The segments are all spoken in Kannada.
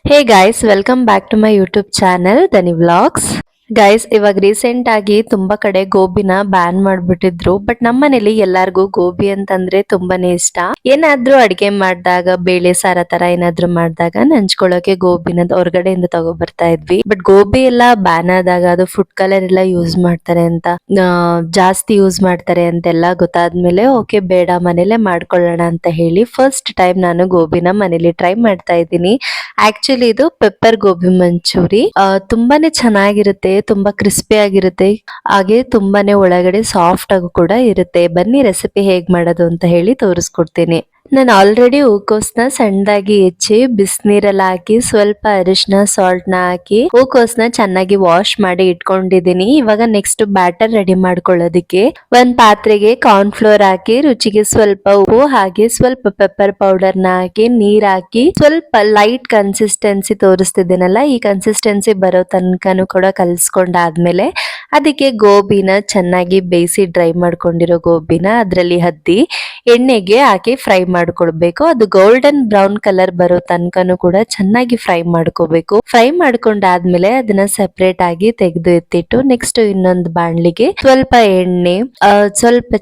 Hey guys, welcome back to my YouTube channel Dhani vlogs. Guys, ಇವಾಗ ರೀಸೆಂಟ್ ಆಗಿ ತುಂಬಾ ಕಡೆ ಗೋಬಿನ ಬ್ಯಾನ್ ಮಾಡ್ಬಿಟ್ಟಿದ್ರು. ಬಟ್ ನಮ್ಮ ಮನೇಲಿ ಎಲ್ಲಾರ್ಗೂ ಗೋಬಿ ಅಂತಂದ್ರೆ ತುಂಬಾನೇ ಇಷ್ಟ. ಏನಾದ್ರೂ ಅಡಿಗೆ ಮಾಡಿದಾಗ ಬೇಳೆ ಸಾರ ತರ ಏನಾದ್ರೂ ಮಾಡಿದಾಗ ನಂಚ್ಕೊಳ್ಳೋಕೆ ಗೋಬಿನ ಹೊರಗಡೆಯಿಂದ ತಗೋ ಬರ್ತಾ ಇದ್ವಿ. ಬಟ್ ಗೋಬಿ ಎಲ್ಲ ಬ್ಯಾನ್ ಆದಾಗ ಅದು ಫುಡ್ ಕಲರ್ ಎಲ್ಲ ಯೂಸ್ ಮಾಡ್ತಾರೆ ಅಂತ ಜಾಸ್ತಿ ಯೂಸ್ ಮಾಡ್ತಾರೆ ಅಂತೆಲ್ಲ ಗೊತ್ತಾದ್ಮೇಲೆ ಓಕೆ ಬೇಡ ಮನೇಲೆ ಮಾಡ್ಕೊಳ್ಳೋಣ ಅಂತ ಹೇಳಿ ಫಸ್ಟ್ ಟೈಮ್ ನಾನು ಗೋಬಿನ ಮನೇಲಿ ಟ್ರೈ ಮಾಡ್ತಾ ಇದ್ದೀನಿ. ಆಕ್ಚುಲಿ ಇದು ಪೆಪ್ಪರ್ ಗೋಬಿ ಮಂಚೂರಿ ತುಂಬಾನೇ ಚೆನ್ನಾಗಿರುತ್ತೆ, ತುಂಬಾ ಕ್ರಿಸ್ಪಿ ಆಗಿರುತ್ತೆ, ಹಾಗೆ ತುಂಬಾನೇ ಒಳಗಡೆ ಸಾಫ್ಟ್ ಆಗಿ ಕೂಡ ಇರುತ್ತೆ. ಬನ್ನಿ ರೆಸಿಪಿ ಹೇಗ್ ಮಾಡೋದು ಅಂತ ಹೇಳಿ ತೋರಿಸ್ಕೊಡ್ತೀನಿ. ನಾನು ಆಲ್ರೆಡಿ ಹೂಕೋಸ್ನ ಸಣ್ಣದಾಗಿ ಹೆಚ್ಚಿ ಬಿಸಿನೀರಲ್ಲಿ ಹಾಕಿ ಸ್ವಲ್ಪ ಅರಿಶಿನ ಸಾಲ್ಟ್ ನ ಹಾಕಿ ಹೂಕೋಸ್ನ ಚೆನ್ನಾಗಿ ವಾಶ್ ಮಾಡಿ ಇಟ್ಕೊಂಡಿದೀನಿ. ಇವಾಗ ನೆಕ್ಸ್ಟ್ ಬ್ಯಾಟರ್ ರೆಡಿ ಮಾಡ್ಕೊಳ್ಳೋದಿಕ್ಕೆ ಒಂದ್ ಪಾತ್ರೆಗೆ ಕಾರ್ನ್ ಫ್ಲೋರ್ ಹಾಕಿ ರುಚಿಗೆ ಸ್ವಲ್ಪ ಉಪ್ಪು ಹಾಗೆ ಸ್ವಲ್ಪ ಪೆಪ್ಪರ್ ಪೌಡರ್ ನ ಹಾಕಿ ನೀರ್ ಹಾಕಿ ಸ್ವಲ್ಪ ಲೈಟ್ ಕನ್ಸಿಸ್ಟೆನ್ಸಿ ತೋರಿಸ್ತಿದ್ದೀನಲ್ಲ, ಈ ಕನ್ಸಿಸ್ಟೆನ್ಸಿ ಬರೋ ತನಕನೂ ಕೂಡ ಕಲ್ಸ್ಕೊಂಡಾದ್ಮೇಲೆ ಅದಕ್ಕೆ ಗೋಬಿನ ಚೆನ್ನಾಗಿ ಬೇಯಿಸಿ ಡ್ರೈ ಮಾಡ್ಕೊಂಡಿರೋ ಗೋಬಿನ ಅದ್ರಲ್ಲಿ ಹದ್ದಿ ಎಣ್ಣೆಗೆ ಹಾಕಿ ಫ್ರೈ ಮಾಡ್ಕೊಳ್ಬೇಕು. ಅದು ಗೋಲ್ಡನ್ ಬ್ರೌನ್ ಕಲರ್ ಬರೋ ತನಕನೂ ಕೂಡ ಚೆನ್ನಾಗಿ ಫ್ರೈ ಮಾಡ್ಕೋಬೇಕು. ಫ್ರೈ ಮಾಡ್ಕೊಂಡಾದ್ಮೇಲೆ ಅದನ್ನ ಸೆಪರೇಟ್ ಆಗಿ ತೆಗೆದು ಎತ್ತಿಟ್ಟು ನೆಕ್ಸ್ಟ್ ಇನ್ನೊಂದು ಬಾಣ್ಲಿಗೆ ಸ್ವಲ್ಪ ಎಣ್ಣೆ, ಸ್ವಲ್ಪ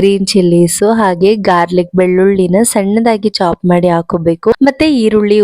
ಗ್ರೀನ್ ಚಿಲ್ಲೀಸ್ ಹಾಗೆ ಗಾರ್ಲಿಕ್ ಬೆಳ್ಳುಳ್ಳಿನ ಸಣ್ಣದಾಗಿ ಚಾಪ್ ಮಾಡಿ ಹಾಕೋಬೇಕು. ಮತ್ತೆ ಈರುಳ್ಳಿ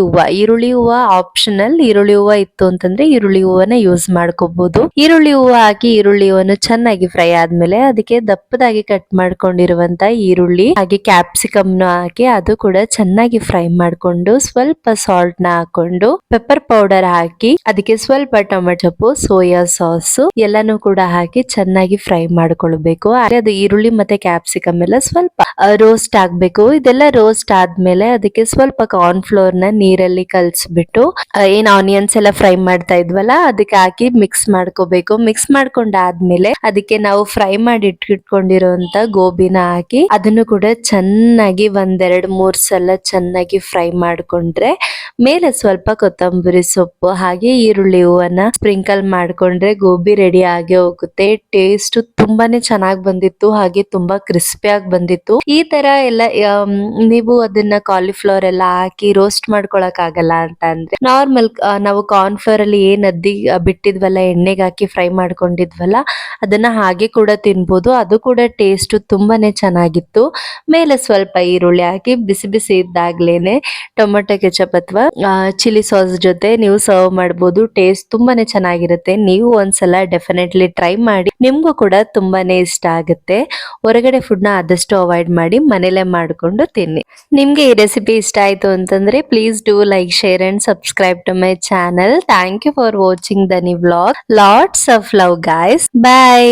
ಹೂವ ಆಪ್ಷನಲ್. ಈರುಳ್ಳಿ ಹೂವ ಇತ್ತು ಅಂತಂದ್ರೆ ಈರುಳ್ಳಿ ಹೂವನ ಯೂಸ್ ಮಾಡ್ಕೋಬಹುದು. ಈರುಳ್ಳಿ ಹೂವ ಹಾಕಿ ಈರುಳ್ಳಿ ಹೂವನು ಚೆನ್ನಾಗಿ ಫ್ರೈ ಆದ್ಮೇಲೆ ಅದಕ್ಕೆ ದಪ್ಪದಾಗಿ ಕಟ್ ಮಾಡ್ಕೊಂಡಿರುವಂತ ಈರುಳ್ಳಿ ಹಾಗೆ ಕ್ಯಾಪ್ಸಿಕಮ್ ನ ಹಾಕಿ ಅದು ಕೂಡ ಚೆನ್ನಾಗಿ ಫ್ರೈ ಮಾಡ್ಕೊಂಡು ಸ್ವಲ್ಪ ಸಾಲ್ಟ್ ನ ಹಾಕೊಂಡು ಪೆಪ್ಪರ್ ಪೌಡರ್ ಹಾಕಿ ಅದಕ್ಕೆ ಸ್ವಲ್ಪ ಟೊಮೆಟೊ ಸೊಪ್ಪು, ಸೋಯಾ ಸಾಸ್ ಎಲ್ಲಾನು ಕೂಡ ಹಾಕಿ ಚೆನ್ನಾಗಿ ಫ್ರೈ ಮಾಡ್ಕೊಳ್ಬೇಕು. ಅದು ಈರುಳ್ಳಿ ಮತ್ತೆ ಕ್ಯಾಪ್ಸಿಕಮ್ ಎಲ್ಲ ಸ್ವಲ್ಪ ರೋಸ್ಟ್ ಆಗ್ಬೇಕು. ಇದೆಲ್ಲ ರೋಸ್ಟ್ ಆದ್ಮೇಲೆ ಅದಕ್ಕೆ ಸ್ವಲ್ಪ ಕಾರ್ನ್ ಫ್ಲೋರ್ ನ ನೀರಲ್ಲಿ ಕಲ್ಸ್ಬಿಟ್ಟು ಏನ್ ಆನಿಯನ್ಸ್ ಎಲ್ಲ ಫ್ರೈ ಮಾಡ್ತಾ ಇದ್ವಲ್ಲ ಅದಕ್ಕೆ ಹಾಕಿ ಮಿಕ್ಸ್ ಮಾಡ್ಕೋಬೇಕು. ಮಿಕ್ಸ್ ಮಾಡ್ಕೊಂಡಾದ್ಮೇಲೆ ಅದಕ್ಕೆ ನಾವು ಫ್ರೈ ಮಾಡಿ ಇಟ್ಕೊಂಡಿರುವಂತ ಗೋಬಿನ ಹಾಕಿ ಅದನ್ನು ಕೂಡ ಚೆನ್ನಾಗಿ ಒಂದೆರಡು ಮೂರ್ ಸಲ ಚೆನ್ನಾಗಿ ಫ್ರೈ ಮಾಡ್ಕೊಂಡ್ರೆ ಮೇಲೆ ಸ್ವಲ್ಪ ಕೊತ್ತಂಬರಿ ಸೊಪ್ಪು ಹಾಗೆ ಈರುಳ್ಳಿ ಹೂವನ್ನ ಸ್ಪ್ರಿಂಕಲ್ ಮಾಡ್ಕೊಂಡ್ರೆ ಗೋಬಿ ರೆಡಿ ಆಗಿ ಹೋಗುತ್ತೆ. ಟೇಸ್ಟ್ ತುಂಬಾನೇ ಚೆನ್ನಾಗಿ ಬಂದಿತ್ತು, ಹಾಗೆ ತುಂಬಾ ಕ್ರಿಸ್ಪಿ ಆಗಿ ಬಂದಿತ್ತು. ಈ ತರ ಎಲ್ಲ ನೀವು ಅದನ್ನ ಕಾಲಿಫ್ಲವರ್ ಎಲ್ಲ ಹಾಕಿ ರೋಸ್ಟ್ ಮಾಡ್ಕೊಳಕ್ ಆಗಲ್ಲ ಅಂತ ಅಂದ್ರೆ ನಾರ್ಮಲ್ ನಾವು ಕಾರ್ನ್ ಫ್ಲವರ್ ಅಲ್ಲಿ ಏನ್ ಅದ್ದಿ ಬಿಟ್ಟಿದ್ವಲ್ಲ, ಎಣ್ಣೆಗೆ ಹಾಕಿ ಫ್ರೈ ಮಾಡ್ಕೊಂಡಿದ್ವಲ್ಲ ಅದನ್ನ ಹಾಗೆ ಕೂಡ ತಿನ್ಬೋದು. ಅದು ಕೂಡ ಟೇಸ್ಟ್ ತುಂಬಾನೇ ಚೆನ್ನಾಗಿತ್ತು. ಮೇಲೆ ಸ್ವಲ್ಪ ಈರುಳ್ಳಿ ಹಾಕಿ ಬಿಸಿ ಬಿಸಿ ಇದ್ದಾಗ್ಲೇನೆ ಟೊಮೆಟೊ ಕೆಚಪ್ ಅಥವಾ ಚಿಲ್ಲಿ ಸಾಸ್ ಜೊತೆ ನೀವು ಸರ್ವ್ ಮಾಡಬಹುದು. ಟೇಸ್ಟ್ ತುಂಬಾನೇ ಚೆನ್ನಾಗಿರುತ್ತೆ. ನೀವು ಒಂದ್ಸಲ ಡೆಫಿನೆಟ್ಲಿ ಟ್ರೈ ಮಾಡಿ, ನಿಮ್ಗೂ ಕೂಡ ತುಂಬಾನೇ ಇಷ್ಟ ಆಗುತ್ತೆ. ಹೊರಗಡೆ ಫುಡ್ ನ ಆದಷ್ಟು ಅವಾಯ್ಡ್ ಮಾಡಿ, ಮನೇಲೆ ಮಾಡ್ಕೊಂಡು ತಿನ್ನಿ. ನಿಮ್ಗೆ ಈ ರೆಸಿಪಿ ಇಷ್ಟ ಆಯ್ತು ಅಂತಂದ್ರೆ please do like, share and subscribe to my channel. Thank you for watching Dhani vlog. Lots of love guys. By.